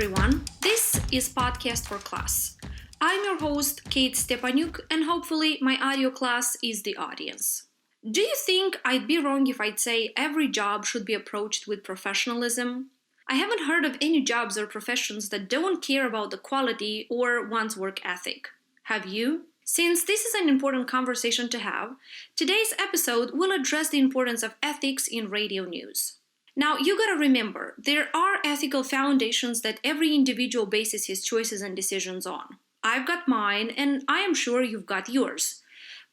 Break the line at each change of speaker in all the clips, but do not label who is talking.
everyone. This is Podcast for Class. I'm your host, Kate Stepanuk, and hopefully my audio class is the audience. Do you think I'd be wrong if I'd say every job should be approached with professionalism? I haven't heard of any jobs or professions that don't care about the quality or one's work ethic. Have you? Since this is an important conversation to have, today's episode will address the importance of ethics in radio news. Now, you gotta remember, there are ethical foundations that every individual bases his choices and decisions on. I've got mine, and I am sure you've got yours.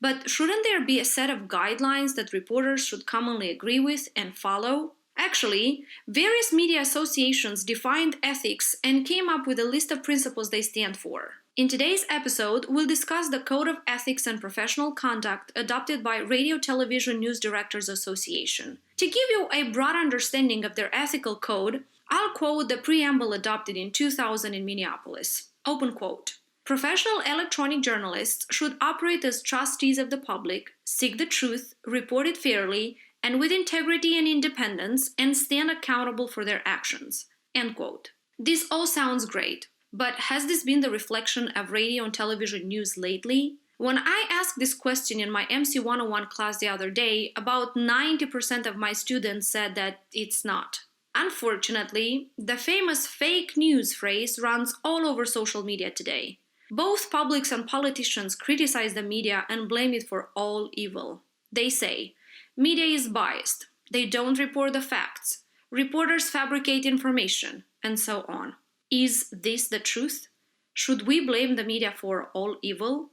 But shouldn't there be a set of guidelines that reporters should commonly agree with and follow? Actually, various media associations defined ethics and came up with a list of principles they stand for. In today's episode, we'll discuss the Code of Ethics and Professional Conduct adopted by Radio Television News Directors Association. To give you a broad understanding of their ethical code, I'll quote the preamble adopted in 2000 in Minneapolis. Open quote. Professional electronic journalists should operate as trustees of the public, seek the truth, report it fairly, and with integrity and independence, and stand accountable for their actions. End quote. This all sounds great, but has this been the reflection of radio and television news lately? When I asked this question in my MC 101 class the other day, about 90% of my students said that it's not. Unfortunately, the famous fake news phrase runs all over social media today. Both publics and politicians criticize the media and blame it for all evil. They say, media is biased, they don't report the facts, reporters fabricate information, and so on. Is this the truth? Should we blame the media for all evil?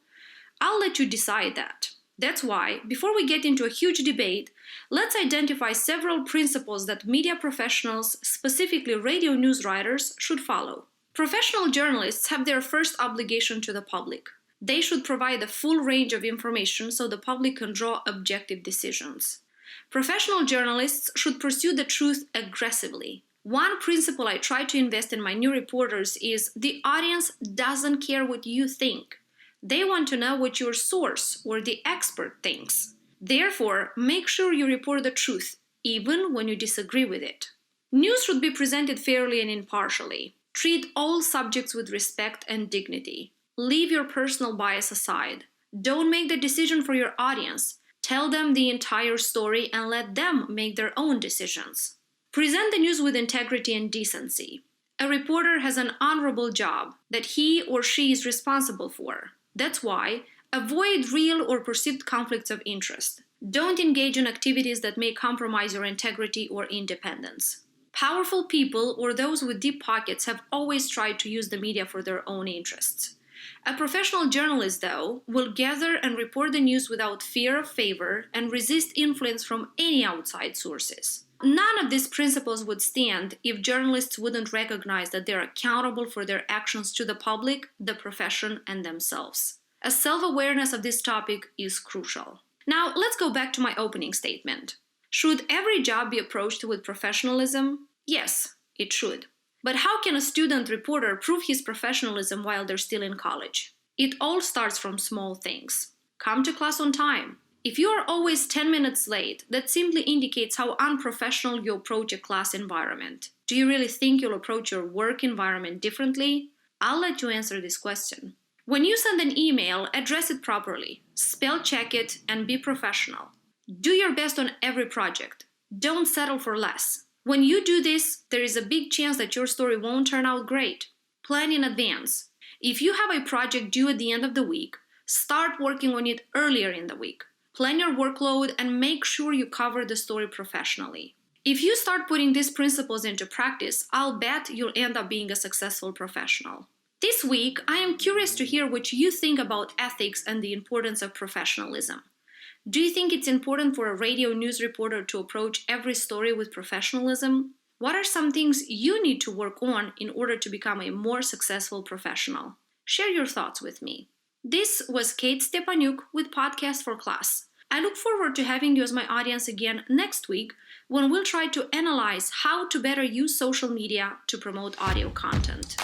I'll let you decide that. That's why, before we get into a huge debate, let's identify several principles that media professionals, specifically radio news writers, should follow. Professional journalists have their first obligation to the public. They should provide a full range of information so the public can draw objective decisions. Professional journalists should pursue the truth aggressively. One principle I try to invest in my new reporters is the audience doesn't care what you think. They want to know what your source or the expert thinks. Therefore, make sure you report the truth, even when you disagree with it. News should be presented fairly and impartially. Treat all subjects with respect and dignity. Leave your personal bias aside. Don't make the decision for your audience. Tell them the entire story and let them make their own decisions. Present the news with integrity and decency. A reporter has an honorable job that he or she is responsible for. That's why avoid real or perceived conflicts of interest. Don't engage in activities that may compromise your integrity or independence. Powerful people or those with deep pockets have always tried to use the media for their own interests. A professional journalist, though, will gather and report the news without fear of favor and resist influence from any outside sources. None of these principles would stand if journalists wouldn't recognize that they're accountable for their actions to the public, the profession, and themselves. A self-awareness of this topic is crucial. Now, let's go back to my opening statement. Should every job be approached with professionalism? Yes, it should. But how can a student reporter prove his professionalism while they're still in college? It all starts from small things. Come to class on time. If you are always 10 minutes late, that simply indicates how unprofessional you approach a class environment. Do you really think you'll approach your work environment differently? I'll let you answer this question. When you send an email, address it properly, spell check it, and be professional. Do your best on every project. Don't settle for less. When you do this, there is a big chance that your story won't turn out great. Plan in advance. If you have a project due at the end of the week, start working on it earlier in the week. Plan your workload and make sure you cover the story professionally. If you start putting these principles into practice, I'll bet you'll end up being a successful professional. This week, I am curious to hear what you think about ethics and the importance of professionalism. Do you think it's important for a radio news reporter to approach every story with professionalism? What are some things you need to work on in order to become a more successful professional? Share your thoughts with me. This was Kate Stepanuk with Podcast for Class. I look forward to having you as my audience again next week when we'll try to analyze how to better use social media to promote audio content.